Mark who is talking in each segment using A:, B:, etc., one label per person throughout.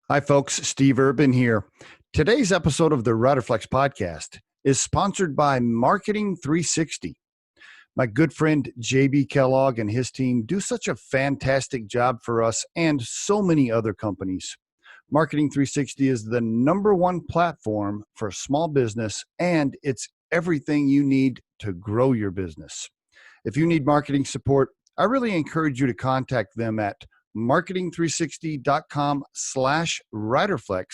A: Hi, folks. Steve Urban here. Today's episode of the Riderflex podcast is sponsored by Marketing 360. My good friend JB Kellogg and his team do such a fantastic job for us and so many other companies. Marketing 360 is the number one platform for small business, and it's everything you need to grow your business. If you need marketing support, I really encourage you to contact them at marketing360.com/Riderflex,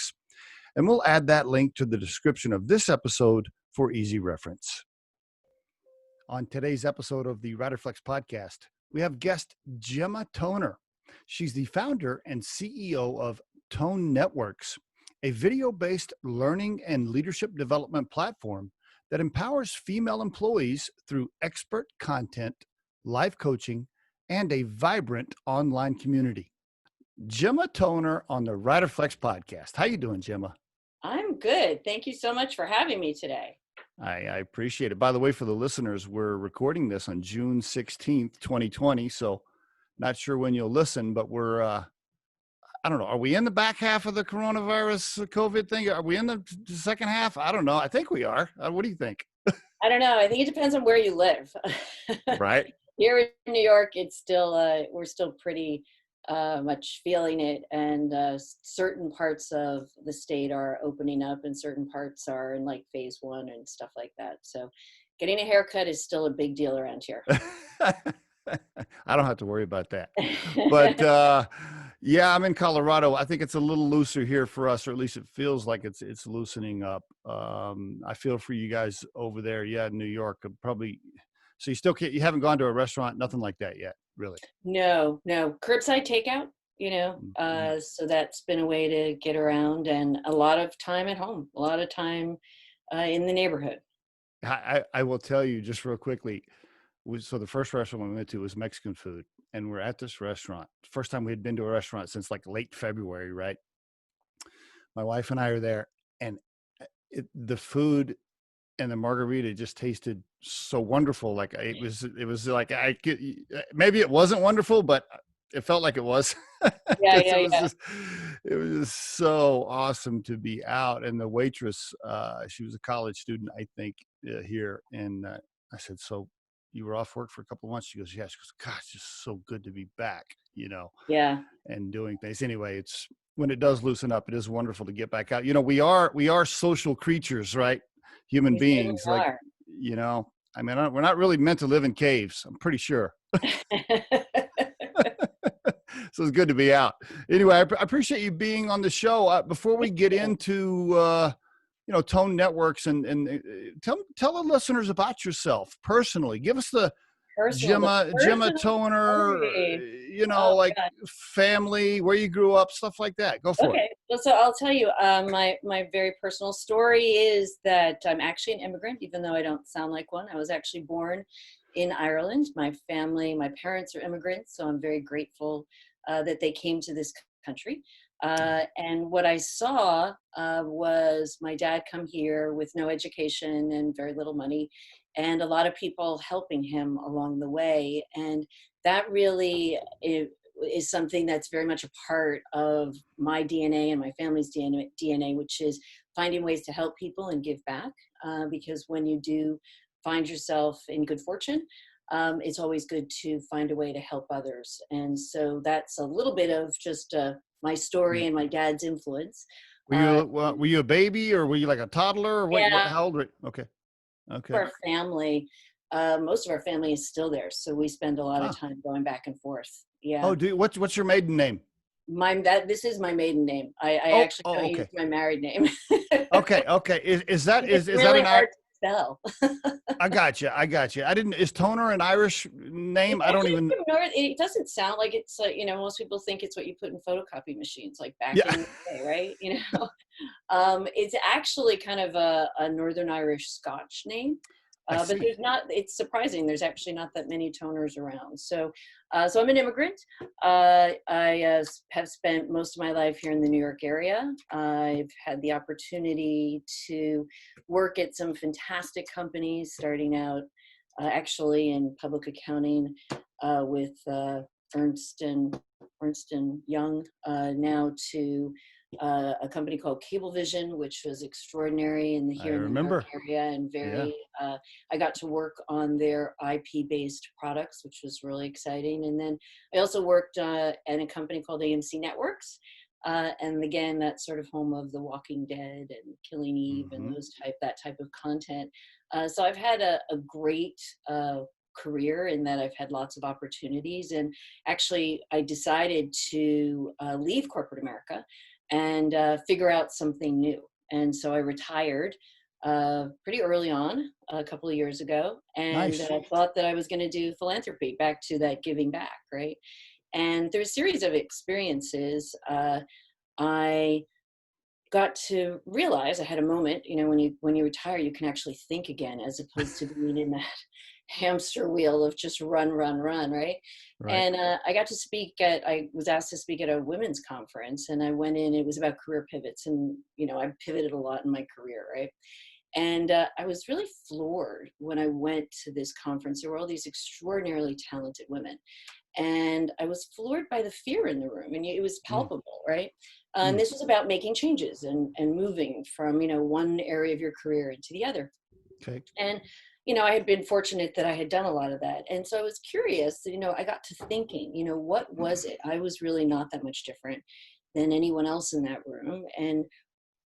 A: and we'll add that link to the description of this episode for easy reference. On today's episode of the Riderflex podcast, we have guest Gemma Toner. She's the founder and CEO of Tone Networks, a video-based learning and leadership development platform that empowers female employees through expert content, live coaching, and a vibrant online community. Gemma Toner on the Riderflex podcast. How you doing, Gemma?
B: I'm good. Thank you so much for having me today.
A: I appreciate it. By the way, for the listeners, we're recording this on June 16th, 2020. So not sure when you'll listen, but we're, I don't know. Are we in the back half of the coronavirus COVID thing? Are we in the second half? I don't know. I think we are. What do you think?
B: I don't know. I think it depends on where you live.
A: Right.
B: Here in New York, it's still we're still pretty much feeling it, and certain parts of the state are opening up, and certain parts are in like phase one and stuff like that. So, getting a haircut is still a big deal around here.
A: I don't have to worry about that. But yeah, I'm in Colorado. I think it's a little looser here for us, or at least it feels like it's loosening up. I feel for you guys over there. Yeah, in New York, probably. So you haven't gone to a restaurant, nothing like that yet, really?
B: No. Curbside takeout,
A: Mhm.
B: so that's been a way to get around, and a lot of time at home, a lot of time in the neighborhood.
A: I will tell you just real quickly. So the first restaurant we went to was Mexican food, and we're at this restaurant. First time we had been to a restaurant since like late February, right? My wife and I are there, and the food and the margarita just tasted so wonderful. Like it was like I could, maybe it wasn't wonderful, but it felt like it was.
B: Yeah,
A: Because
B: yeah, yeah.
A: it was just so awesome to be out. And the waitress, she was a college student, I think, here. And I said, "So you were off work for a couple of months?" She goes, "Yeah." She goes, "God, it's just so good to be back,
B: Yeah.
A: and doing things." Anyway, it's when it does loosen up, it is wonderful to get back out. We are social creatures, right? Human
B: We certainly
A: beings, like,
B: are.
A: I mean, we're not really meant to live in caves. I'm pretty sure. So it's good to be out. Anyway, I appreciate you being on the show. Before we
B: Thank
A: get
B: you.
A: into, Tone Networks, and tell the listeners about yourself personally. Give us the
B: The
A: Gemma
B: personal
A: Toner,
B: story. Oh
A: like
B: my
A: family, where you grew up, stuff like that. Go
B: God.
A: for it.
B: Okay. Well, so I'll tell you, my very personal story is that I'm actually an immigrant, even though I don't sound like one. I was actually born in Ireland. My parents are immigrants, so I'm very grateful that they came to this country. And what I saw was my dad come here with no education and very little money, and a lot of people helping him along the way. And that really is something that's very much a part of my DNA and my family's DNA, which is finding ways to help people and give back. Because when you do find yourself in good fortune, it's always good to find a way to help others. And so that's a little bit of just my story and my dad's influence. Uh,
A: Were you a baby, or were you like a toddler, or what?
B: yeah,
A: How old were you? Okay. Okay.
B: our family, most of our family is still there. So we spend a lot of
A: Ah.
B: time going back and forth. Yeah.
A: Oh, what's your maiden name?
B: This is my maiden name. I actually
A: Oh,
B: don't use
A: okay.
B: my married name.
A: Okay. Okay. Is that
B: It's
A: is that
B: really
A: an
B: hard to spell.
A: I got you. I got you. I didn't. Is Toner an Irish
B: It's
A: name? I don't
B: actually
A: even.
B: from North. It doesn't sound like it's most people think it's what you put in photocopy machines, like back
A: Yeah.
B: in the day, right? It's actually kind of a Northern Irish Scotch name.
A: I
B: But
A: see.
B: it's surprising, there's actually not that many toners around. So I'm an immigrant. I have spent most of my life here in the New York area. I've had the opportunity to work at some fantastic companies, starting out actually in public accounting with Ernst and Young, now to a company called Cablevision, which was extraordinary
A: I
B: here in the New York
A: remember.
B: area, and
A: Yeah.
B: very. I got to work on their IP-based products, which was really exciting. And then I also worked at a company called AMC Networks, and again, that's sort of home of The Walking Dead and Killing Eve and
A: Hmm.
B: that type of content. So I've had a great career in that I've had lots of opportunities. And actually, I decided to leave corporate America and figure out something new. And so I retired pretty early on, a couple of years ago, and
A: Nice.
B: thought that I was going to do philanthropy, back to that giving back, right? And through a series of experiences, I got to realize, I had a moment, when you retire, you can actually think again, as opposed to being in that hamster wheel of just run, run, run, right?
A: Right.
B: And I was asked to speak at a women's conference, and I went in. It was about career pivots, and I pivoted a lot in my career, right? And I was really floored when I went to this conference. There were all these extraordinarily talented women, and I was floored by the fear in the room, and it was
A: Mm,
B: palpable, right? And
A: mm.
B: this was about making changes and moving from one area of your career into the other.
A: Okay.
B: And I had been fortunate that I had done a lot of that, and so I was curious. I got to thinking, what was it? I was really not that much different than anyone else in that room, and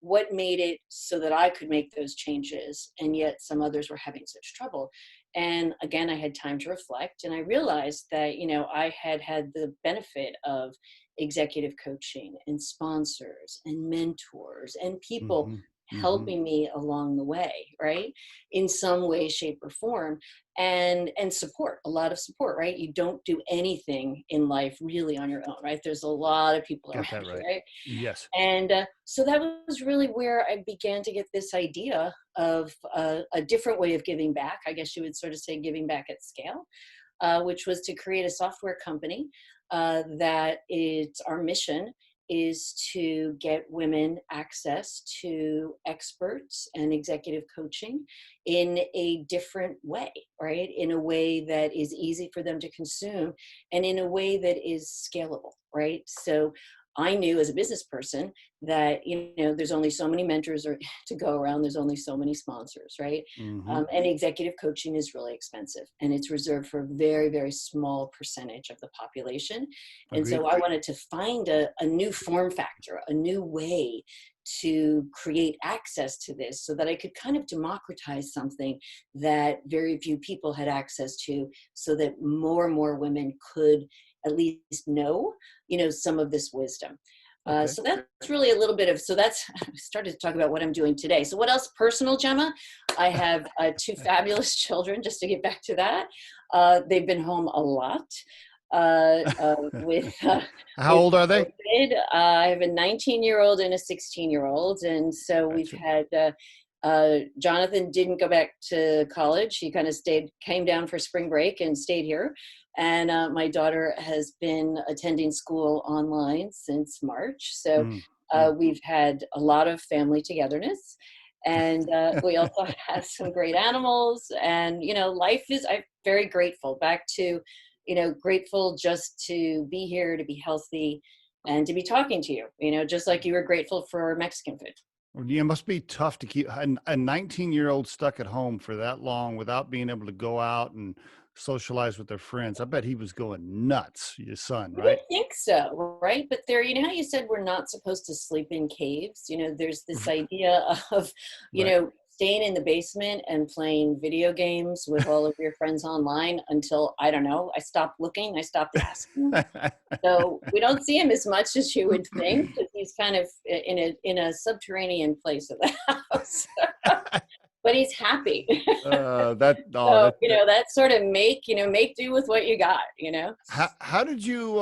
B: what made it so that I could make those changes, and yet some others were having such trouble. And again, I had time to reflect, and I realized that I had the benefit of executive coaching and sponsors and mentors and people
A: Hmm. Hmm.
B: helping me along the way, right, in some way, shape, or form. And support, a lot of support, right? You don't do anything in life really on your own, right? There's a lot of people
A: Got
B: around
A: that
B: you,
A: right.
B: right?
A: Yes.
B: And so that was really where I began to get this idea of a different way of giving back. I guess you would sort of say giving back at scale, which was to create a software company that is our mission is to get women access to experts and executive coaching in a different way, right? In a way that is easy for them to consume, and in a way that is scalable, right? So I knew as a business person that there's only so many mentors to go around. There's only so many sponsors, right?
A: Hmm.
B: And executive coaching is really expensive, and it's reserved for a very, very small percentage of the population. And
A: Agreed.
B: so I wanted to find a new form factor, a new way to create access to this, so that I could kind of democratize something that very few people had access to, so that more and more women could at least know some of this wisdom.
A: Okay.
B: So that's really a little bit of, so that's, I started to talk about what I'm doing today. So what else personal, Gemma? I have two fabulous children, just to get back to that. They've been home a lot with
A: How
B: with
A: old are they?
B: COVID. I have a 19-year-old and a 16-year-old. And so we've
A: Gotcha.
B: had, Jonathan didn't go back to college. He kind of came down for spring break and stayed here. And my daughter has been attending school online since March. So
A: Mm, mm.
B: we've had a lot of family togetherness. And we also have some great animals. And, life is, I'm very grateful. Back to, grateful just to be here, to be healthy, and to be talking to you, just like you were grateful for Mexican food.
A: Well, yeah, it must be tough to keep a 19-year-old stuck at home for that long without being able to go out and socialize with their friends. I bet he was going nuts, your son,
B: You
A: right?
B: would think so, right? But there, how you said we're not supposed to sleep in caves? There's this idea of,
A: Right.
B: staying in the basement and playing video games with all of your friends online until, I don't know, I stopped looking, I stopped asking. So we don't see him as much as you would think, because he's kind of in a subterranean place of the house. But he's happy.
A: Oh,
B: So, that sort of make do with what you got.
A: how did you,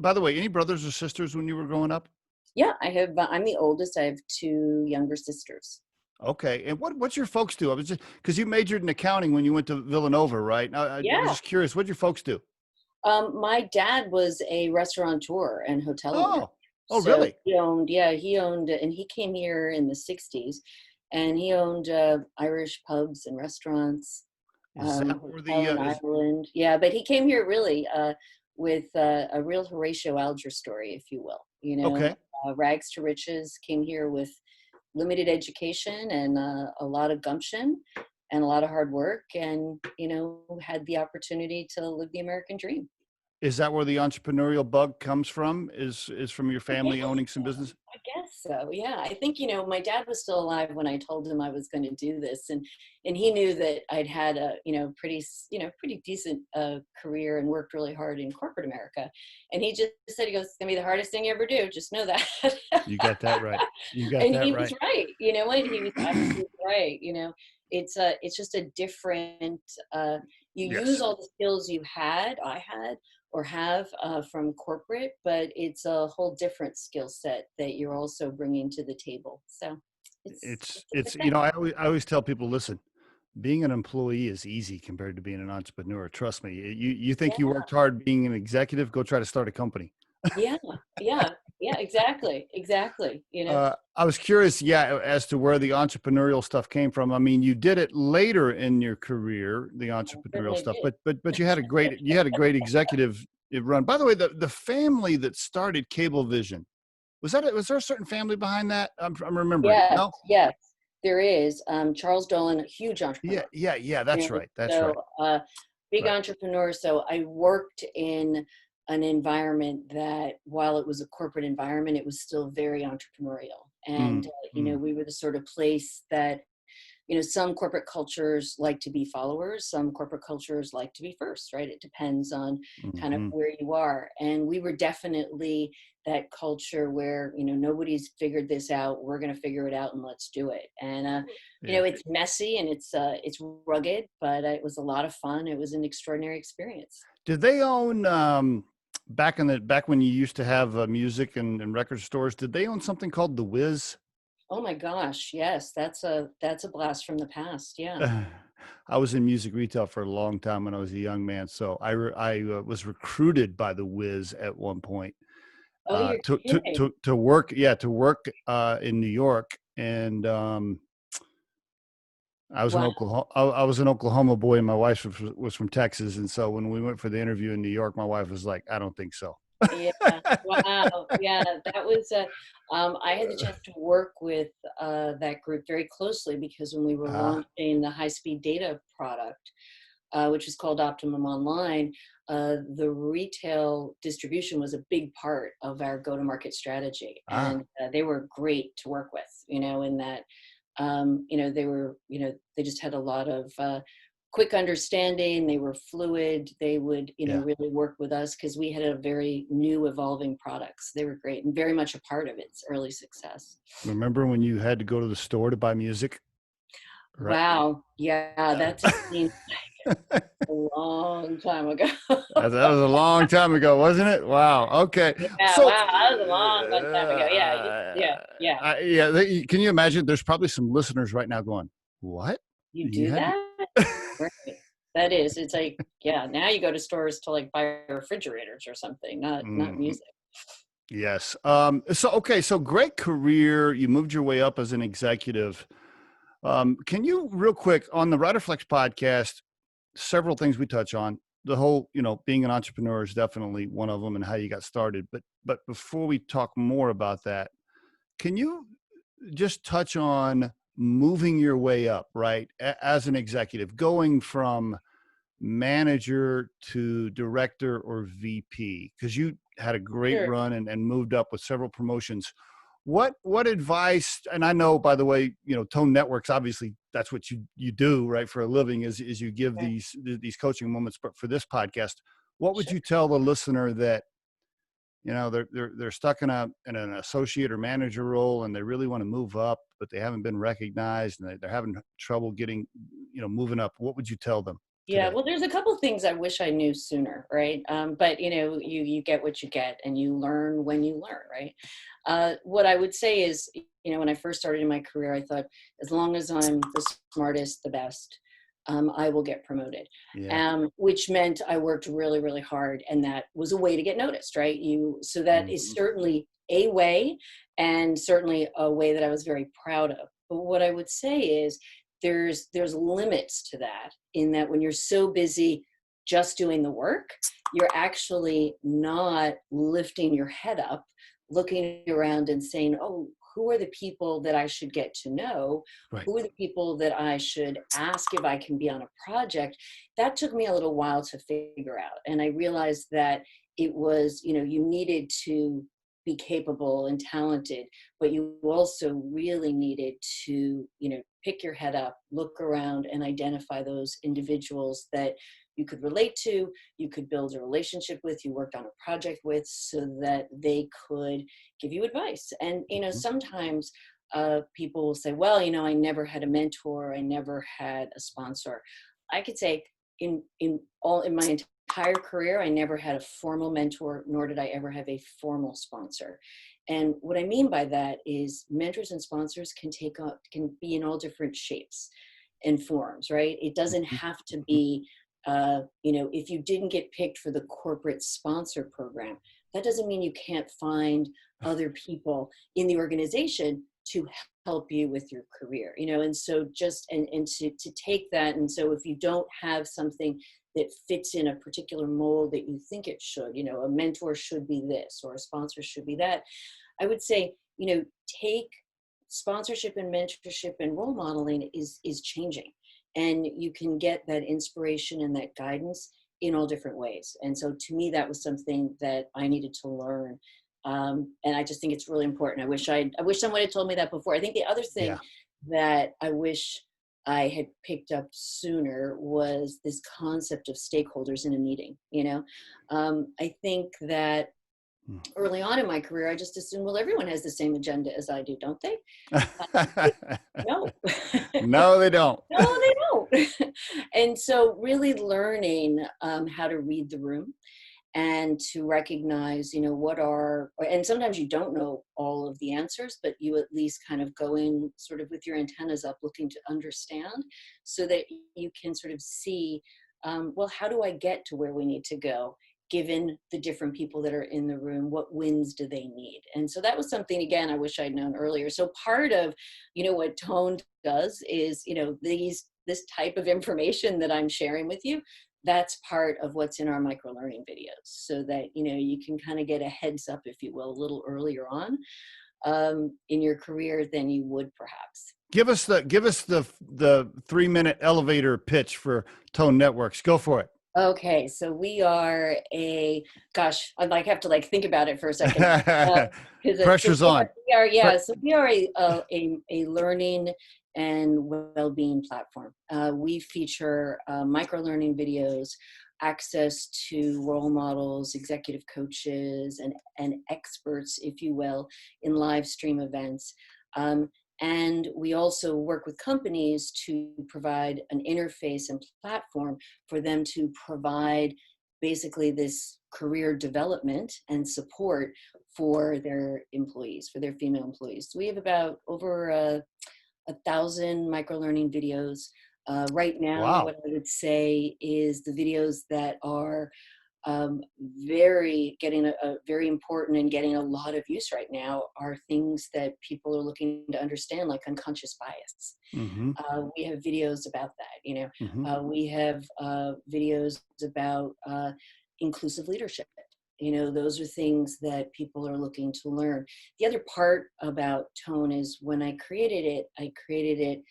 A: by the way, any brothers or sisters when you were growing up?
B: Yeah, I'm the oldest. I have two younger sisters.
A: Okay. And what's your folks do? I was just, because you majored in accounting when you went to Villanova, right? Now, I was
B: Yeah.
A: just curious, what'd your folks do?
B: My dad was a restaurateur and hotel owner.
A: Oh, oh,
B: So
A: really?
B: he owned, and he came here in the 60s, and he owned Irish pubs and restaurants,
A: Is that where
B: hotel in Ireland. Yeah, but he came here really with a real Horatio Alger story, if you will.
A: okay.
B: rags to riches, came here with limited education and a lot of gumption and a lot of hard work, and, had the opportunity to live the American dream.
A: Is that where the entrepreneurial bug comes from? Is from your
B: I
A: family
B: guess
A: owning some
B: so.
A: business?
B: I guess so. Yeah. I think, my dad was still alive when I told him I was going to do this. And he knew that I'd had a, pretty decent career and worked really hard in corporate America. And he just said, he goes, it's gonna be the hardest thing you ever do. Just know that.
A: You got that right. You got
B: And
A: that
B: he was
A: right.
B: right. You know what? He was absolutely right. It's just a different, you use
A: Yes.
B: all the skills I had, or have from corporate, but it's a whole different skill set that you're also bringing to the table. So it's a good
A: It's
B: thing.
A: I always tell people, listen, being an employee is easy compared to being an entrepreneur. Trust me. You think you
B: Yeah,
A: worked hard being an executive? Go try to start a company.
B: yeah, yeah, yeah, exactly.
A: I was curious, as to where the entrepreneurial stuff came from. I mean, you did it later in your career, the
B: I
A: entrepreneurial
B: certainly
A: stuff,
B: did.
A: but you had a great executive run. By the way, the family that started Cablevision, was there a certain family behind that? I'm remembering.
B: Yes,
A: No?
B: yes, there is. Charles Dolan, a huge
A: Yeah,
B: entrepreneur.
A: yeah. That's right. That's right.
B: So big
A: Right.
B: entrepreneur. So I worked in an environment that, while it was a corporate environment, it was still very entrepreneurial. And,
A: Mm, mm.
B: we were the sort of place that, some corporate cultures like to be followers, some corporate cultures like to be first, right? It depends on kind of
A: Mhm.
B: where you are. And we were definitely that culture where, nobody's figured this out. We're going to figure it out and let's do it. And,
A: Yeah.
B: it's messy and it's rugged, but it was a lot of fun. It was an extraordinary experience.
A: Did they own back when you used to have music and record stores? Did they own something called The Wiz?
B: Oh my gosh. Yes. That's a blast from the past. Yeah.
A: I was in music retail for a long time when I was a young man, so I was recruited by The Wiz at one point
B: Oh, you're kidding.
A: to work, in New York, and
B: Wow.
A: I was an Oklahoma boy, and my wife was from Texas, and so when we went for the interview in New York, my wife was like, "I don't think so."
B: Yeah. Wow. Yeah. That was, I had the chance to work with that group very closely, because when we were
A: Ah,
B: launching the high-speed data product, which is called Optimum Online, the retail distribution was a big part of our go-to-market strategy.
A: ah,
B: And they were great to work with, in that, they were, they just had a lot of quick understanding. They were fluid. They would,
A: yeah.
B: really work with us because we had a very new evolving products. They were great and very much a part of its early success.
A: Remember when you had to go to the store to buy music? Right.
B: Wow. Yeah, that just seems a long time ago.
A: That was a long time ago, wasn't it? Wow. Okay.
B: Yeah,
A: So,
B: wow, that was a long time ago. Yeah, yeah.
A: can you imagine? There's probably some listeners right now going, "What?
B: You
A: You
B: do
A: had
B: that? Right. That is, it's like, yeah, now you go to stores to like buy refrigerators or something, not
A: to?"
B: music.
A: Yes. So great career. You moved your way up as an executive. Can you real quick on the Riderflex podcast, several things we touch on. The whole, being an entrepreneur is definitely one of them and how you got started. But before we talk more about that, can you just touch on moving your way up, right? As an executive, going from manager to director or VP, because you had a great
B: Sure.
A: run and moved up with several promotions. What advice, and I know, by the way, Tone Networks, obviously that's what you do, right, for a living, is you give
B: Okay.
A: these coaching moments. But for this podcast, what would
B: Sure.
A: you tell the listener that they're stuck in an associate or manager role and they really want to move up, but they haven't been recognized and they're having trouble getting, moving up? What would you tell them
B: Yeah,
A: today?
B: well, there's a couple things I wish I knew sooner, right? But you get what you get, and you learn when you learn, right? What I would say is, when I first started in my career, I thought, as long as I'm the smartest, the best, I will get promoted.
A: Yeah.
B: Which meant I worked really, really hard, and that was a way to get noticed, right? So that is
A: Mhm.
B: certainly a way, and certainly a way that I was very proud of. But what I would say is, there's limits to that, in that when you're so busy just doing the work, you're actually not lifting your head up, looking around and saying, oh, who are the people that I should get to know?
A: Right.
B: Who are the people that I should ask if I can be on a project? That took me a little while to figure out. And I realized that it was, you needed to be capable and talented, but you also really needed to, pick your head up, look around and identify those individuals that you could relate to, you could build a relationship with, you worked on a project with, so that they could give you advice. And, sometimes people will say, well, I never had a mentor, I never had a sponsor. I could say in my entire career, I never had a formal mentor, nor did I ever have a formal sponsor. And what I mean by that is mentors and sponsors can be in all different shapes and forms, right? It doesn't have to be, if you didn't get picked for the corporate sponsor program, that doesn't mean you can't find other people in the organization to help you with your career, and so and to take that. And so if you don't have something that fits in a particular mold that you think it should, a mentor should be this or a sponsor should be that, I would say, take sponsorship and mentorship and role modeling is changing. And you can get that inspiration and that guidance in all different ways. And so to me, that was something that I needed to learn. And I just think it's really important. I wish someone had told me that before. I think the other thing that I wish I had picked up sooner was this concept of stakeholders in a meeting. I think that early on in my career, I just assumed, well, everyone has the same agenda as I do, don't they? No.
A: No, they don't.
B: No, they don't. And so really learning how to read the room and to recognize, and sometimes you don't know all of the answers, but you at least kind of go in sort of with your antennas up looking to understand so that you can sort of see, well, how do I get to where we need to go? Given the different people that are in the room, what wins do they need? And so that was something, again, I wish I'd known earlier. So part of, what Tone does is, this type of information that I'm sharing with you, that's part of what's in our micro learning videos, so that, you can kind of get a heads up, if you will, a little earlier on in your career than you would perhaps.
A: Give us the 3-minute elevator pitch for Tone Networks. Go for it.
B: Okay, so we are I have to think about it for a second.
A: Pressure's on.
B: We are a learning and well-being platform. We feature micro-learning videos, access to role models, executive coaches, and experts, if you will, in live stream events. And we also work with companies to provide an interface and platform for them to provide basically this career development and support for their employees, for their female employees. So we have about over 1,000 micro-learning videos. Right now,
A: Wow.
B: What I would say is the videos that are very important and getting a lot of use right now are things that people are looking to understand, like unconscious bias.
A: Mm-hmm.
B: We have videos about that.
A: Mm-hmm.
B: We have videos about inclusive leadership. Those are things that people are looking to learn. The other part about Tone is when I created it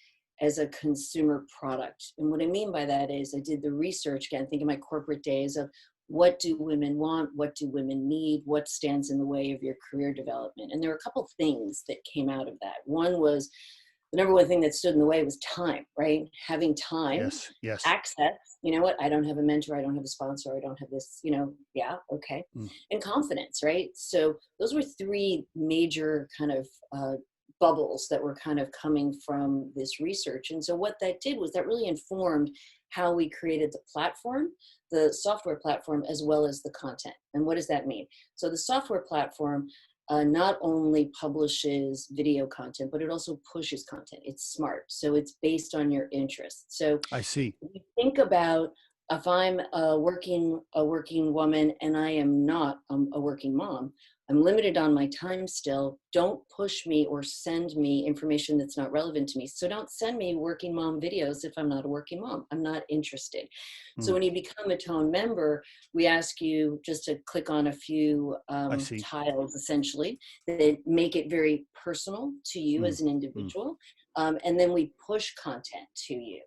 B: as a consumer product. And what I mean by that is I did the research, again, think of my corporate days of what do women want? What do women need? What stands in the way of your career development? And there were a couple things that came out of that. One was the number one thing that stood in the way was time, right? Having time,
A: yes.
B: access, I don't have a mentor, I don't have a sponsor, I don't have this, okay. And confidence, right? So those were three major kind of bubbles that were kind of coming from this research. And so what that did was that really informed how we created the platform, the software platform, as well as the content. And what does that mean? So the software platform not only publishes video content, but it also pushes content. It's smart. So it's based on your interests. So
A: I see.
B: if you think about if I'm a working woman and I am not a working mom, I'm limited on my time still. Don't push me or send me information that's not relevant to me. So don't send me working mom videos if I'm not a working mom. I'm not interested. So
A: Mm,
B: when you become a Tone member, we ask you just to click on a few
A: I see.
B: tiles, essentially, that make it very personal to you
A: Mm,
B: as an
A: mm.
B: individual. And then we push content to you.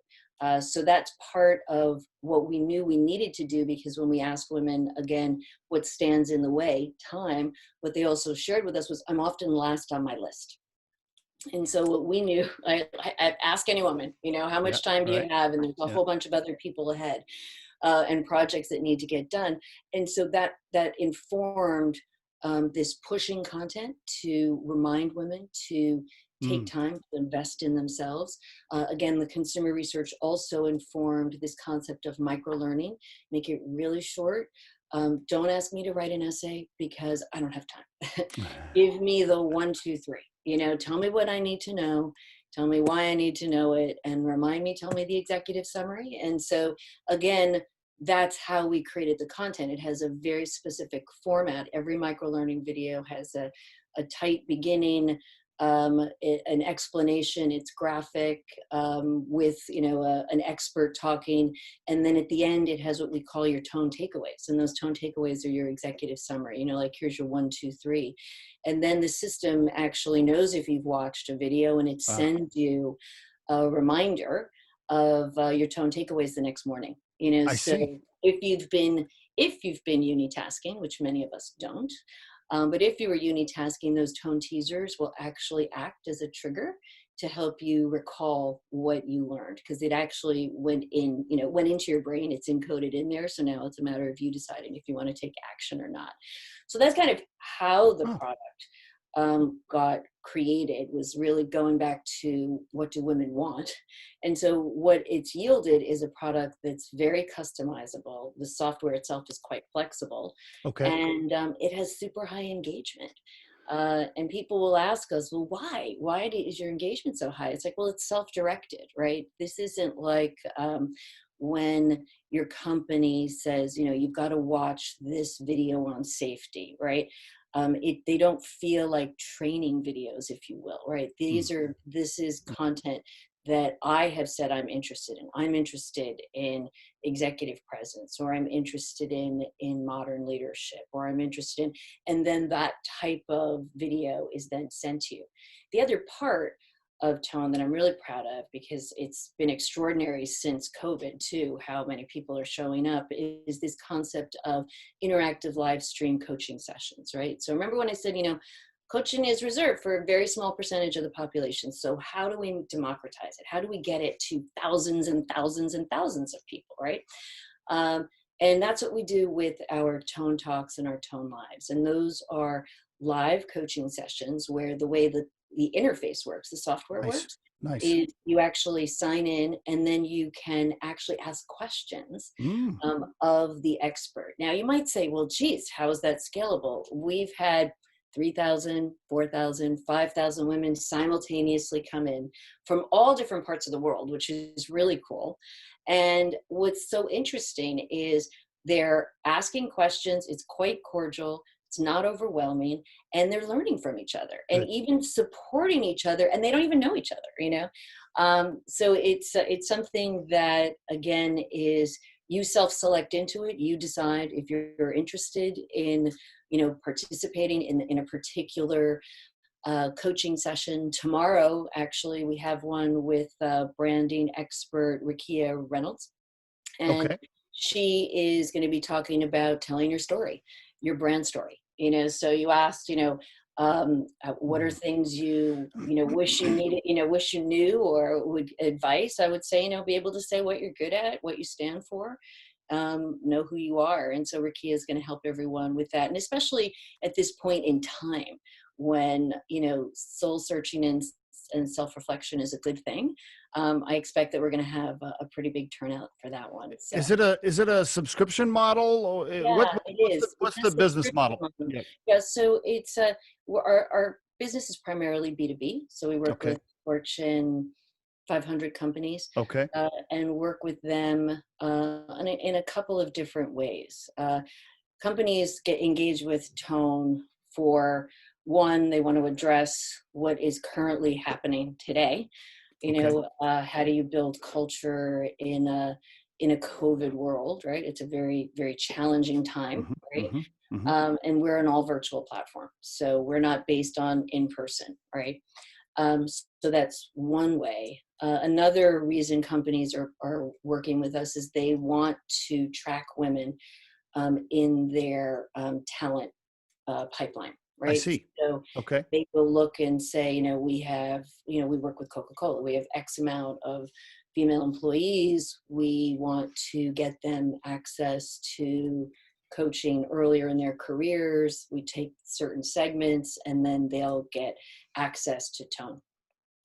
B: So that's part of what we knew we needed to do, because when we ask women, again, what stands in the way, time, what they also shared with us was, I'm often last on my list. And so what we knew, I ask any woman, how
A: Yeah,
B: much time do you
A: right.
B: have? And there's a
A: Yeah.
B: whole bunch of other people ahead, and projects that need to get done. And so that informed this pushing content to remind women to take
A: Mm,
B: time to invest in themselves. Again, the consumer research also informed this concept of micro learning. Make it really short. Don't ask me to write an essay because I don't have time. Give me the 1, 2, 3. Tell me what I need to know. Tell me why I need to know it, and remind me. Tell me the executive summary. And so, again, that's how we created the content. It has a very specific format. Every micro learning video has a tight beginning, an explanation. It's graphic, with an expert talking, and then at the end it has what we call your tone takeaways. And those tone takeaways are your executive summary. Like, here's your 1, 2, 3, and then the system actually knows if you've watched a video, and it
A: ah,
B: sends you a reminder of your tone takeaways the next morning.
A: I
B: So
A: see.
B: if you've been unitasking, which many of us don't, but if you were unitasking, those tone teasers will actually act as a trigger to help you recall what you learned, because it actually went into your brain. It's encoded in there. So now it's a matter of you deciding if you want to take action or not. So that's kind of how the
A: Oh,
B: product got created, was really going back to what do women want. And so what it's yielded is a product that's very customizable. The software itself is quite flexible,
A: okay.
B: and it has super high engagement. And people will ask us, well, why is your engagement so high? It's like, well, it's self-directed, right? This isn't like when your company says, you've got to watch this video on safety, right? They don't feel like training videos, if you will, right?
A: Mm,
B: This is content that I have said I'm interested in. I'm interested in executive presence, or I'm interested in modern leadership, or I'm interested in, and then that type of video is then sent to you. The other part of Tone that I'm really proud of, because it's been extraordinary since COVID too, how many people are showing up, is this concept of interactive live stream coaching sessions, right? So remember when I said, coaching is reserved for a very small percentage of the population. So how do we democratize it? How do we get it to thousands and thousands and thousands of people, right? Um, and that's what we do with our Tone Talks and our Tone Lives. And those are live coaching sessions where the way that the interface works, the software
A: nice.
B: works,
A: Nice.
B: is you actually sign in, and then you can actually ask questions
A: Mm,
B: of the expert. Now you might say, well, geez, how is that scalable? We've had 3,000, 4,000, 5,000 women simultaneously come in from all different parts of the world, which is really cool. And what's so interesting is they're asking questions. It's quite cordial. It's not overwhelming, and they're learning from each other and
A: good.
B: even supporting each other, and they don't even know each other. So it's something that, again, is, you self-select into it. You decide if you're interested in participating in a particular coaching session. Tomorrow, actually, we have one with branding expert Rakia Reynolds, and
A: Okay.
B: she is going to be talking about telling your story, your brand story. So you asked, what are
A: Mm.
B: things wish you needed, wish you knew, or would advice. I would say, be able to say what you're good at, what you stand for, know who you are. And so Rakia is going to help everyone with that. And especially at this point in time when, soul searching and self-reflection is a good thing. I expect that we're going to have a pretty big turnout for that one. So
A: Is it a subscription model, or
B: yeah, it
A: what's the
B: is. It's
A: what's
B: a
A: the business
B: subscription
A: model?
B: model.
A: Yeah.
B: Yeah, so it's our business is primarily B2B. So we work
A: Okay.
B: with Fortune 500 companies,
A: Okay.
B: and work with them in a couple of different ways. Companies get engaged with Tone for one, they want to address what is currently happening today.
A: Okay.
B: How do you build culture in a COVID world, right? It's a very, very challenging time,
A: Hmm.
B: right?
A: Hmm. Hmm.
B: And we're an all virtual platform, so we're not based on in person, right? So that's one way. Another reason companies are working with us is they want to track women in their talent pipeline,
A: I
B: right?
A: see.
B: So
A: Okay.
B: they will look and say, we have, we work with Coca-Cola. We have X amount of female employees. We want to get them access to coaching earlier in their careers. We take certain segments and then they'll get access to tone.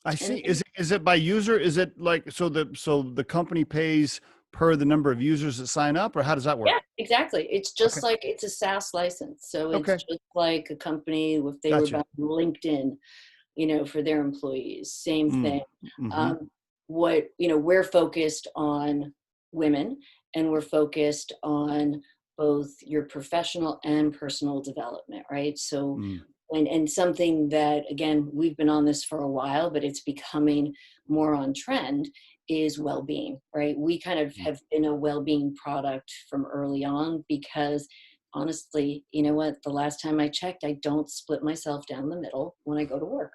A: I
B: And
A: see. Is it by user? Is it like, so the company pays per the number of users that sign up, or how does that work?
B: yeah, exactly. It's
A: Okay.
B: just like it's a SaaS license. So it's
A: Okay.
B: just like a company if they were
A: Gotcha.
B: buying LinkedIn, for their employees. Same
A: Mm.
B: thing.
A: Mm-hmm.
B: Um, we're focused on women, and we're focused on both your professional and personal development, right? So,
A: Mm.
B: and something that, again, we've been on this for a while, but it's becoming more on trend is well-being, right? We kind of
A: Mm.
B: have been a well-being product from early on because honestly, you know what? The last time I checked, I don't split myself down the middle when I go to work.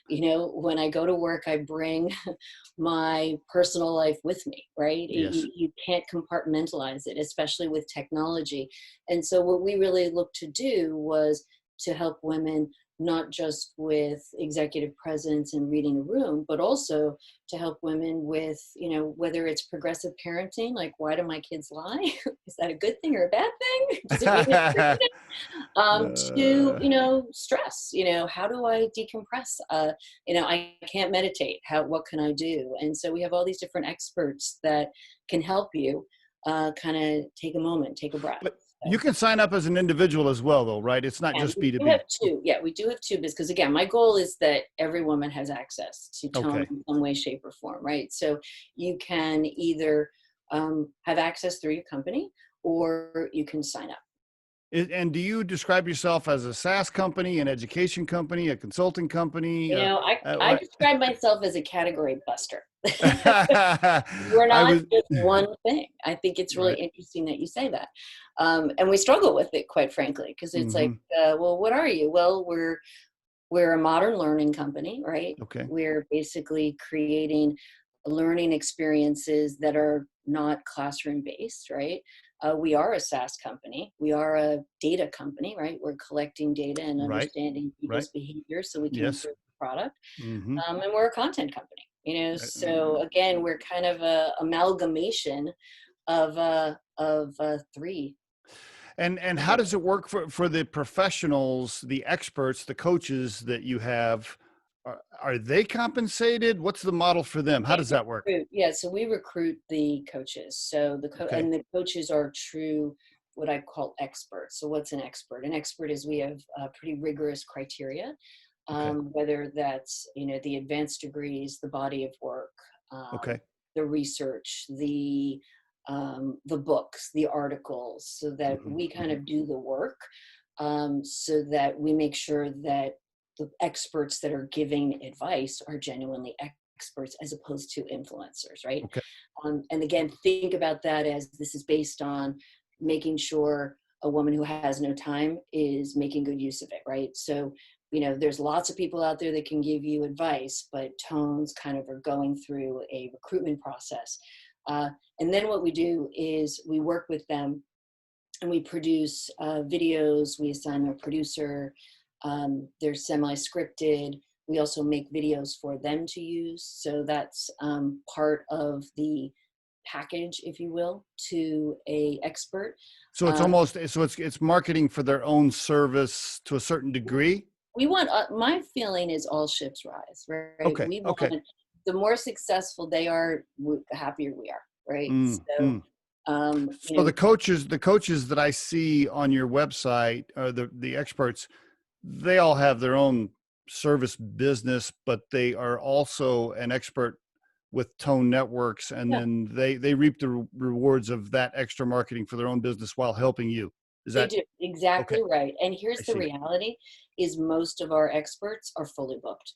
B: When I go to work, I bring my personal life with me, right?
A: Yes.
B: You can't compartmentalize it, especially with technology. And so, what we really looked to do was to help women not just with executive presence and reading a room, but also to help women with, whether it's progressive parenting, like why do my kids lie? Is that a good thing or a bad thing? Does it mean to,
A: Uh,
B: stress, how do I decompress? I can't meditate. What can I do? And so we have all these different experts that can help you kind of take a moment, take a breath.
A: but you
B: So,
A: can sign up as an individual as well, though, right? It's not
B: and
A: just
B: we do have
A: B2B.
B: two. Yeah, we do have two because again, my goal is that every woman has access to tone
A: Okay.
B: in some way, shape, or form, right? So you can either have access through your company or you can sign up.
A: And do you describe yourself as a SaaS company, an education company, a consulting company?
B: I
A: What?
B: describe myself as a category buster. We're
A: I
B: not
A: was
B: just one thing. I think it's really
A: right.
B: interesting that you say that. And we struggle with it, quite frankly, because it's like,
A: Hmm.
B: well, what are you? Well, we're a modern learning company, right?
A: Okay.
B: We're basically creating learning experiences that are not classroom based, right? We are a SaaS company. We are a data company, right? We're collecting data and
A: Right.
B: understanding
A: Right.
B: people's behavior so we can
A: Yes.
B: improve the product.
A: Hmm.
B: And we're a content company, so again, we're kind of a amalgamation of three.
A: And how does it work for the professionals, the experts, the coaches that you have? Are they compensated? What's the model for them? How
B: Yeah,
A: does that work?
B: yeah, so we recruit the coaches. So
A: Okay.
B: and the coaches are true what I call experts. So what's an expert? An expert is we have pretty rigorous criteria,
A: Okay.
B: whether that's the advanced degrees, the body of work,
A: Okay.
B: the research, the books, the articles, so that
A: Hmm.
B: we kind
A: Hmm.
B: of do the work, so that we make sure that the experts that are giving advice are genuinely experts as opposed to influencers, right?
A: Okay.
B: And again, think about that as this is based on making sure a woman who has no time is making good use of it, right? So, there's lots of people out there that can give you advice, but tones kind of are going through a recruitment process. And then what we do is we work with them and we produce videos. We assign a producer. They're semi-scripted. We also make videos for them to use. So that's part of the package, if you will, to a expert.
A: So it's
B: Uh,
A: almost it's marketing for their own service to a certain degree.
B: we want my feeling is all ships rise, right?
A: Okay.
B: We
A: Okay.
B: want the more successful they are, the happier we are, right?
A: Mm,
B: So
A: mm.
B: um, you
A: So
B: know
A: the coaches that I see on your website, the experts, they all have their own service business, but they are also an expert with Tone Networks, and
B: yeah,
A: then they reap the rewards of that extra marketing for their own business while helping you. Is
B: They
A: that
B: do,
A: okay?
B: exactly right. And
A: I
B: here's the
A: see.
B: reality is most of our experts are fully booked.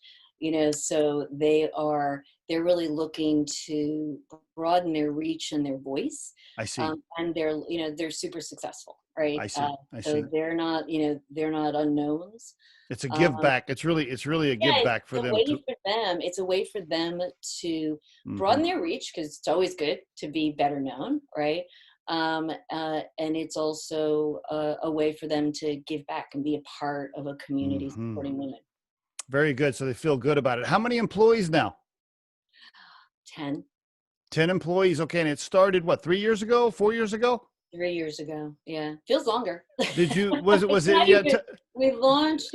B: So they're really looking to broaden their reach and their voice.
A: I see.
B: And they're super successful, right?
A: I see. I
B: So
A: see.
B: they're not unknowns.
A: It's a give
B: Um,
A: back. It's really a
B: yeah,
A: give
B: it's
A: back for
B: a
A: them
B: way
A: to.
B: for them. It's a way for them to
A: Hmm.
B: broaden their reach because it's always good to be better known, right? And it's also a way for them to give back and be a part of a community
A: Hmm.
B: supporting women.
A: Very good. So they feel good about it. How many employees now?
B: 10,
A: 10 employees. Okay. And it started what, 3 years ago, 4 years ago?
B: 3 years ago. Yeah, feels longer.
A: Did you, was it,
B: It's
A: was it,
B: not
A: yeah.
B: even. We launched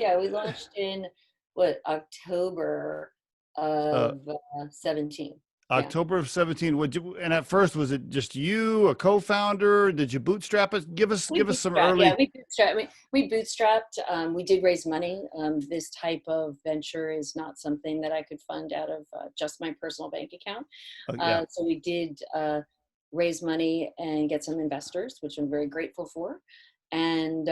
B: in what, October
A: Uh,
B: of 17. Yeah.
A: October of 17. Would you, and at first, was it just you, a co-founder? Did you bootstrap it?
B: We
A: Give us some
B: bootstrapped. Yeah,
A: early.
B: we bootstrapped. We did raise money. This type of venture is not something that I could fund out of just my personal bank account.
A: Yeah.
B: So we did raise money and get some investors, which I'm very grateful for. And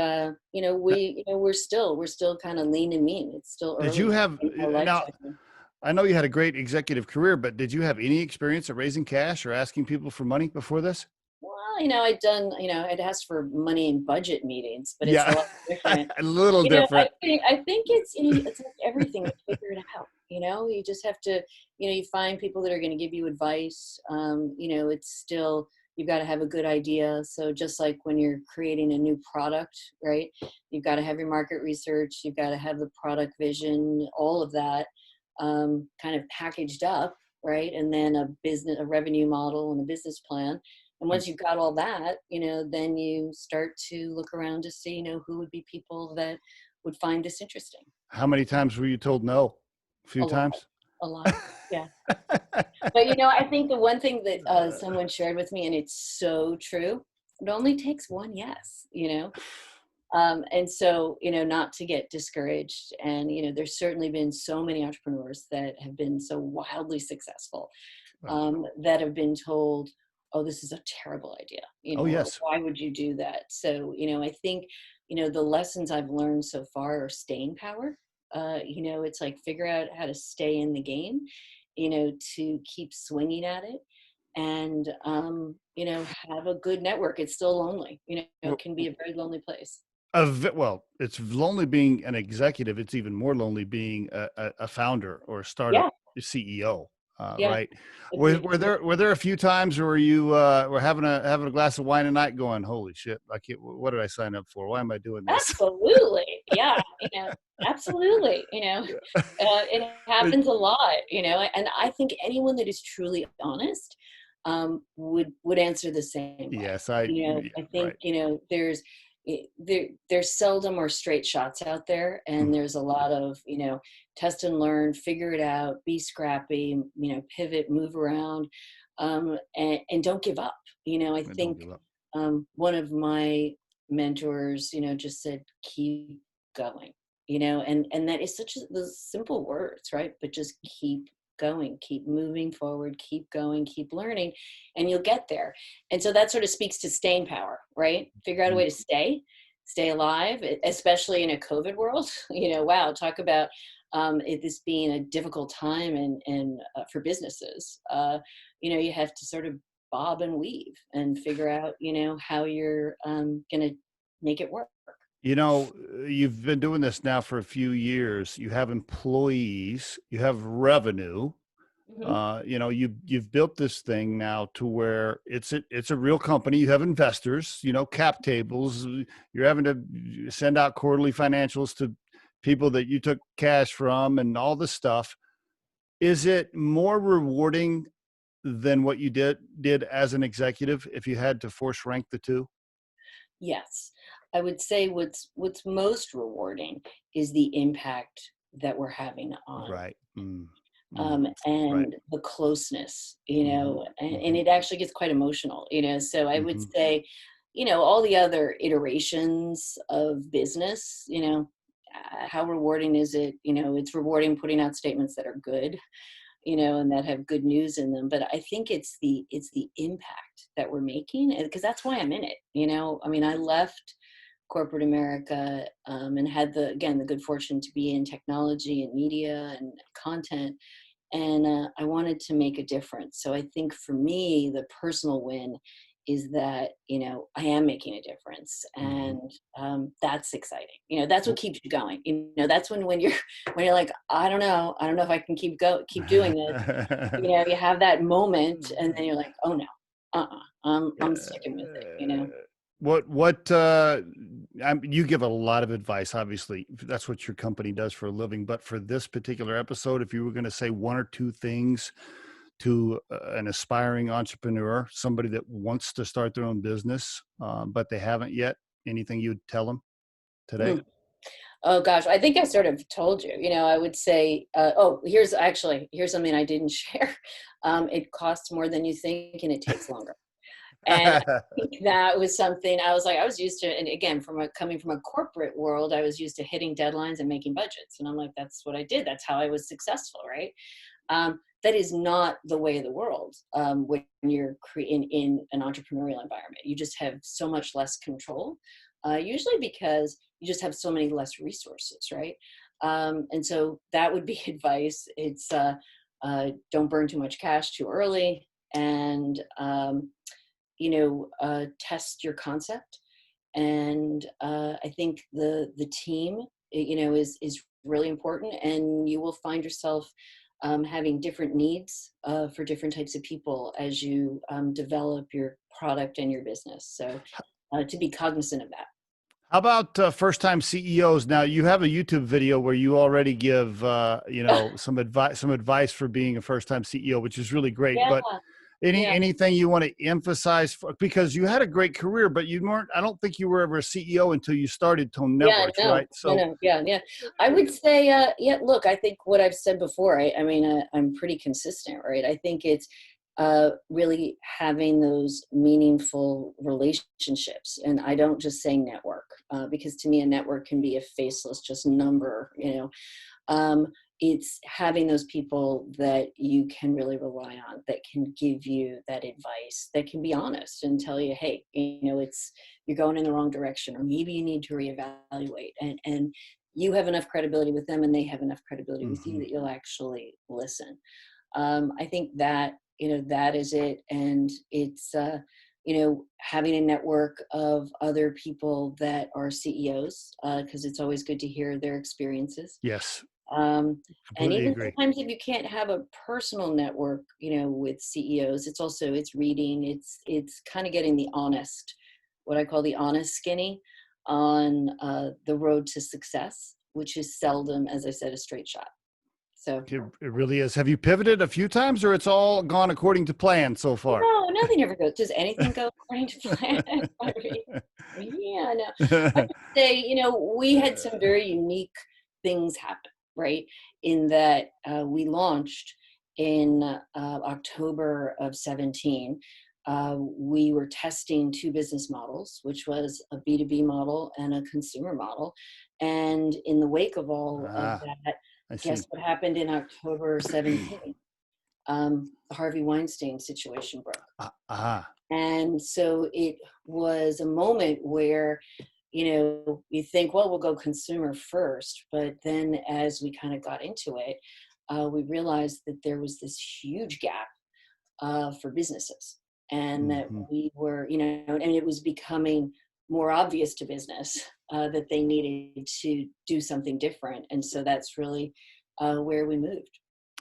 B: we're still kind of lean and mean. It's still
A: Did
B: early
A: you have,
B: in our life
A: now,
B: cycle.
A: I know you had a great executive career, but did you have any experience at raising cash or asking people for money before this?
B: Well, I'd asked for money in budget meetings, but it's a
A: Yeah.
B: lot different.
A: A little
B: I
A: different.
B: think I think it's like everything. You figure it out. You just have to. You find people that are going to give you advice. It's still you've got to have a good idea. So just like when you're creating a new product, right? You've got to have your market research. You've got to have the product vision. All of that kind of packaged up, right? And then a revenue model, and a business plan. And once you've got all that, then you start to look around to see, who would be people that would find this interesting.
A: How many times were you told no? A
B: A
A: few
B: lot,
A: times.
B: a lot. Yeah. But, I think the one thing that someone shared with me, and it's so true, it only takes one yes. And so, not to get discouraged. And, there's certainly been so many entrepreneurs that have been so wildly successful
A: Wow.
B: that have been told, oh, this is a terrible idea,
A: Oh,
B: or
A: yes.
B: why would you do that? So, I think, the lessons I've learned so far are staying power. It's like figure out how to stay in the game, to keep swinging at it and, have a good network. It's still lonely, it
A: Well,
B: can be a very lonely place.
A: well, it's lonely being an executive. It's even more lonely being a founder or a startup
B: Yeah.
A: CEO,
B: Yeah.
A: right?
B: Agreed.
A: Were there a few times where you were having a glass of wine a night, going, "Holy shit! I can't. What did I sign up for? Why am I doing this?"
B: Absolutely. Yeah. Absolutely. It happens a lot, and I think anyone that is truly honest would answer the same way.
A: Yes, yeah,
B: I think,
A: right.
B: there's seldom or straight shots out there, and
A: Mm,
B: there's a lot of, test and learn, figure it out, be scrappy, pivot, move around, and don't give up. I
A: I don't
B: think
A: give up.
B: one of my mentors, just said, keep going, and that is such the simple words, right? But just keep going, keep moving forward, keep going, keep learning, and you'll get there. And so that sort of speaks to staying power, right? Figure out a
A: Mm.
B: way to stay alive, especially in a COVID world. Wow, talk about this being a difficult time and for businesses. You have to sort of bob and weave and figure out, how you're going to make it work.
A: You've been doing this now for a few years. You have employees, you have revenue.
B: Hmm.
A: You've built this thing now to where it's a real company. You have investors, cap tables. You're having to send out quarterly financials to people that you took cash from and all this stuff. Is it more rewarding than what you did as an executive if you had to force rank the two?
B: Yes, I would say what's most rewarding is the impact that we're having on
A: Right. Right.
B: and the closeness,
A: Hmm.
B: and
A: Hmm.
B: it actually gets quite emotional, So I would
A: Hmm.
B: say, all the other iterations of business, how rewarding is it? It's rewarding putting out statements that are good, and that have good news in them. But I think it's the impact that we're making, because that's why I'm in it. I mean, I left corporate America, and had the good fortune to be in technology and media and content. And I wanted to make a difference. So I think for me, the personal win is that, I am making a difference,
A: Mm-hmm.
B: and that's exciting. That's what keeps you going. That's when you're when you're like, I don't know if I can keep doing this. You have that moment, and then you're like, oh no, I'm sticking with it.
A: You give a lot of advice, obviously that's what your company does for a living, but for this particular episode, if you were going to say one or two things to an aspiring entrepreneur, somebody that wants to start their own business, but they haven't yet, anything you'd tell them today?
B: Mm. Oh gosh, I think I sort of told you. I would say, here's something I didn't share. It costs more than you think, and it takes longer. And I think that was something I was used to. And again, coming from a corporate world, I was used to hitting deadlines and making budgets. And I'm like, that's what I did. That's how I was successful, right? That is not the way of the world when you're in an entrepreneurial environment. You just have so much less control, usually because you just have so many less resources, right? And so that would be advice. It's don't burn too much cash too early, and test your concept. And I think the team, is really important, and you will find yourself having different needs for different types of people as you develop your product and your business. So to be cognizant of that.
A: How about first-time CEOs? Now, you have a YouTube video where you already give, some advice for being a first-time CEO, which is really great.
B: Yeah,
A: But
B: yeah.
A: anything you want to emphasize because you had a great career, but you weren't. I don't think you were ever a CEO until you started Tone
B: Yeah,
A: Networks,
B: no,
A: right?
B: no,
A: So,
B: no, yeah, yeah. I would say, yeah, look, I think what I've said before, I mean, I'm pretty consistent, right? I think it's really having those meaningful relationships. And I don't just say network, because to me, a network can be a faceless just number. um, it's having those people that you can really rely on, that can give you that advice, that can be honest and tell you, hey, you're going in the wrong direction, or maybe you need to reevaluate. And you have enough credibility with them, and they have enough credibility with you
A: mhm.
B: that you'll actually listen. I think that that is it. And it's having a network of other people that are CEOs, because it's always good to hear their experiences.
A: Yes,
B: And
A: completely
B: even
A: agree.
B: sometimes if you can't have a personal network, with CEOs, it's reading, it's kind of getting the honest, what I call the honest skinny on the road to success, which is seldom, as I said, a straight shot. So
A: It really is. Have you pivoted a few times, or it's all gone according to plan so far?
B: no, nothing ever goes. Does anything go according to plan? I mean, yeah, no. I would say, we had some very unique things happen, right? In that we launched in October of 17. We were testing two business models, which was a B2B model and a consumer model. And in the wake of all of
A: Ah,
B: that,
A: I
B: guess
A: see.
B: what happened in October 17? The Harvey Weinstein situation broke.
A: Ah,
B: And so it was a moment where, you think, well, we'll go consumer first. But then as we kind of got into it, we realized that there was this huge gap for businesses. And that
A: mhm.
B: we were, and it was becoming more obvious to business that they needed to do something different. And so that's really where we moved.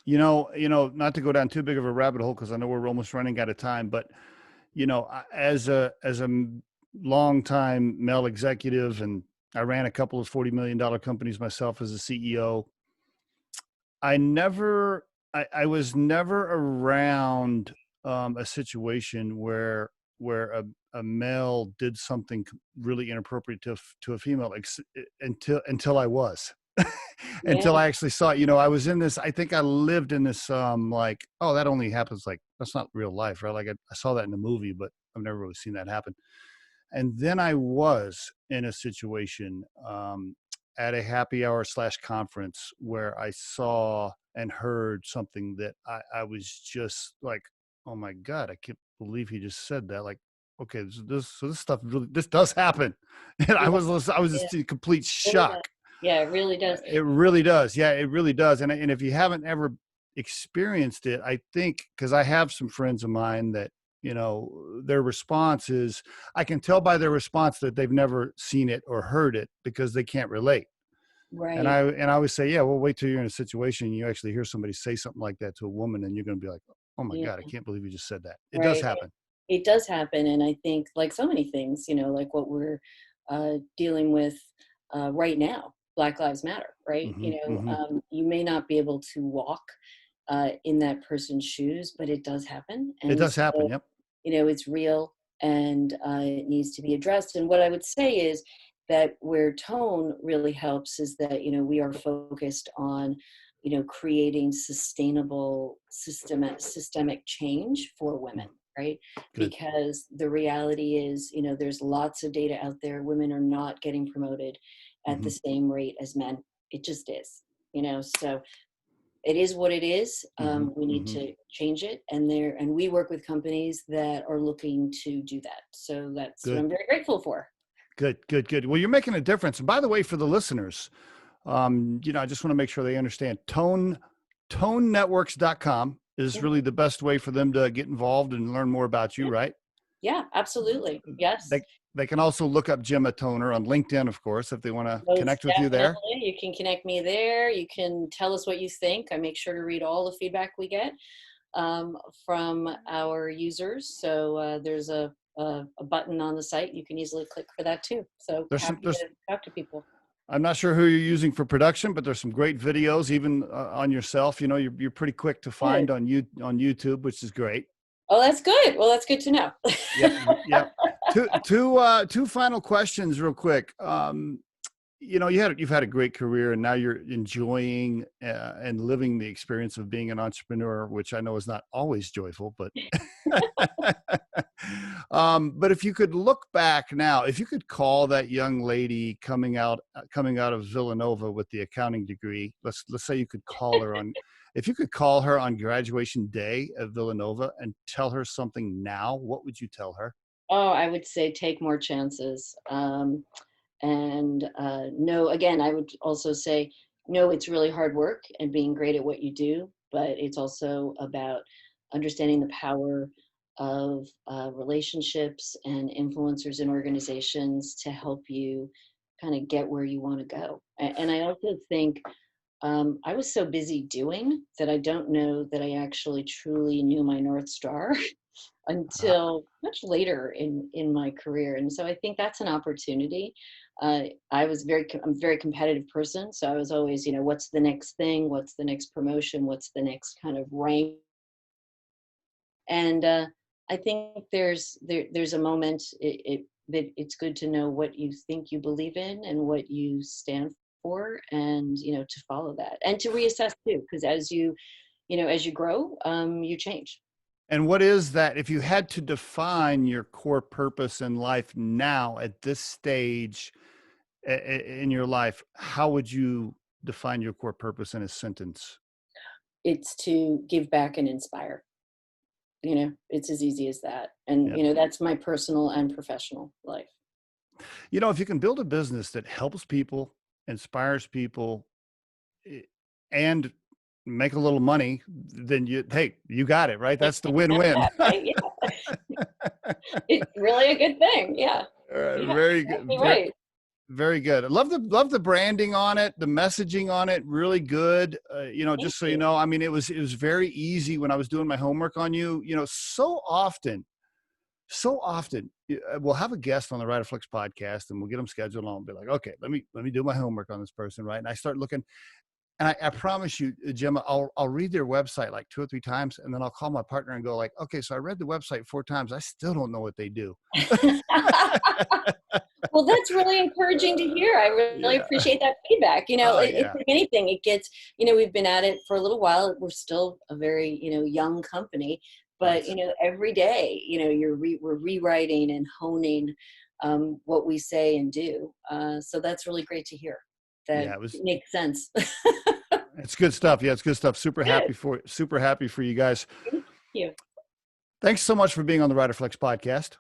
A: Not to go down too big of a rabbit hole, because I know we're almost running out of time, but as a longtime male executive, and I ran a couple of $40 million companies myself as a CEO. I was never around a situation where a male did something really inappropriate to a female, until I was. Until
B: Yeah.
A: I actually saw it. I was in this, I think I lived in this, like, oh, that only happens, like, that's not real life, right? Like I saw that in a movie, but I've never really seen that happen. And then I was in a situation, at a happy hour slash conference, where I saw and heard something that I was just like, oh my God, I can't believe he just said that. Like, okay, so this stuff really, this does happen. And
B: Yeah,
A: I was
B: yeah,
A: just in complete
B: it really does.
A: shock.
B: Yeah, it really does.
A: It really does. Yeah, it really does. And if you haven't ever experienced it, I think, because I have some friends of mine that, their response is, I can tell by their response that they've never seen it or heard it because they can't relate. And
B: Right.
A: I always say, yeah, well, wait till you're in a situation and you actually hear somebody say something like that to a woman, and you're going to be like, oh my
B: Yeah.
A: God, I can't believe you just said that. It does
B: Right.
A: happen.
B: It does happen, and I think like so many things, like what we're dealing with right now, Black Lives Matter, right?
A: Hmm. Hmm.
B: You may not be able to walk in that person's shoes, but it does happen,
A: It
B: and
A: does happen.
B: so
A: Yep.
B: it's real, and it needs to be addressed. And what I would say is that where tone really helps is that we are focused on creating sustainable systemic change for women, right?
A: Good.
B: Because the reality is, there's lots of data out there. Women are not getting promoted at the
A: Hmm.
B: same rate as men. It just is, so it is what it is.
A: Hmm.
B: We need
A: Hmm.
B: to change it, and we work with companies that are looking to do that. So that's what
A: Good.
B: I'm very grateful for.
A: Good. Good. Good. Well, you're making a difference. And by the way, for the listeners, I just want to make sure they understand tonenetworks.com is really the best way for them to get involved and learn more about you,
B: Yeah,
A: right?
B: yeah, absolutely. Yes.
A: They can also look up Gemma Toner on LinkedIn, of course, if they want to
B: Most
A: connect with you there.
B: definitely. You can connect me there. You can tell us what you think. I make sure to read all the feedback we get from our users. So there's a button on the site. You can easily click for that too. So happy
A: There's
B: to talk to people.
A: I'm not sure who you're using for production, but there's some great videos, even on yourself. You're pretty quick to
B: Good.
A: find on YouTube, which is great.
B: Oh, that's good. Well, that's good to know.
A: Yep, yep. Two final questions, real quick. You've had a great career, and now you're enjoying and living the experience of being an entrepreneur, which I know is not always joyful, but but if you could look back now, if you could call that young lady coming out of Villanova with the accounting degree, let's say you could call her on, if you could call her on graduation day at Villanova and tell her something now, what would you tell her?
B: Oh, I would say take more chances. And no, again, I would also say, no, it's really hard work and being great at what you do, but it's also about understanding the power of relationships and influencers and organizations to help you kind of get where you want to go. And I also think I was so busy doing that I don't know that I actually truly knew my North Star
A: Uh,
B: until much later in my career. And so I think that's an opportunity. I'm a very competitive person. So I was always, what's the next thing? What's the next promotion? What's the next kind of rank? And I think there's a moment that it's good to know what you think you believe in and what you stand for, and to follow that and to reassess too, because as you grow, you change.
A: And what is that? If you had to define your core purpose in life now at this stage in your life, how would you define your core purpose in a sentence?
B: It's to give back and inspire. It's as easy as that. And
A: Yep.
B: that's my personal and professional life.
A: If you can build a business that helps people, inspires people, eh, and make a little money, then you got it, right? That's the
B: That's
A: win-win.
B: that, right? Yeah. It's really a good thing. Yeah. Yeah,
A: Very good.
B: exactly right.
A: Very good. I love the branding on it, the messaging on it, really good.
B: Thank
A: Just so you
B: you.
A: know, I mean, it was very easy when I was doing my homework on you. So often we'll have a guest on the Riderflex podcast, and we'll get them scheduled, and I'll be like, okay, let me do my homework on this person, right? And I start looking, and I promise you, Gemma, I'll read their website like 2 or 3 times, and then I'll call my partner and go like, okay, so I read the website 4 times. I still don't know what they do.
B: Well, that's really encouraging to hear. I really
A: Yeah.
B: appreciate that feedback.
A: Oh
B: It's
A: yeah.
B: like anything. It gets, we've been at it for a little while. We're still a very, young company, but
A: Nice.
B: every day, we're rewriting and honing what we say and do. So that's really great to hear. That
A: Yeah, it was.
B: it makes sense.
A: It's good stuff. Yeah, it's good stuff.
B: Good.
A: Super happy for you guys.
B: Thank you.
A: Thanks so much for being on the Riderflex podcast.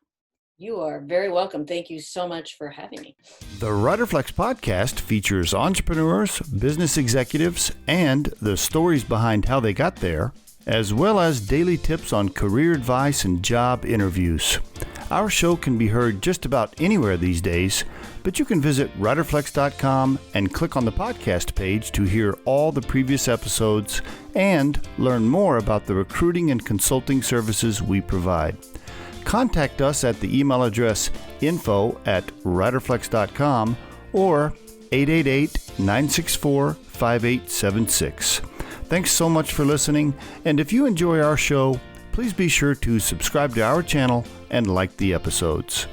B: You are very welcome. Thank you so much for having me.
A: The Riderflex podcast features entrepreneurs, business executives, and the stories behind how they got there, as well as daily tips on career advice and job interviews. Our show can be heard just about anywhere these days, but you can visit riderflex.com and click on the podcast page to hear all the previous episodes and learn more about the recruiting and consulting services we provide. Contact us at the email address info@riderflex.com or 888-964-5876. Thanks so much for listening, and if you enjoy our show, please be sure to subscribe to our channel and like the episodes.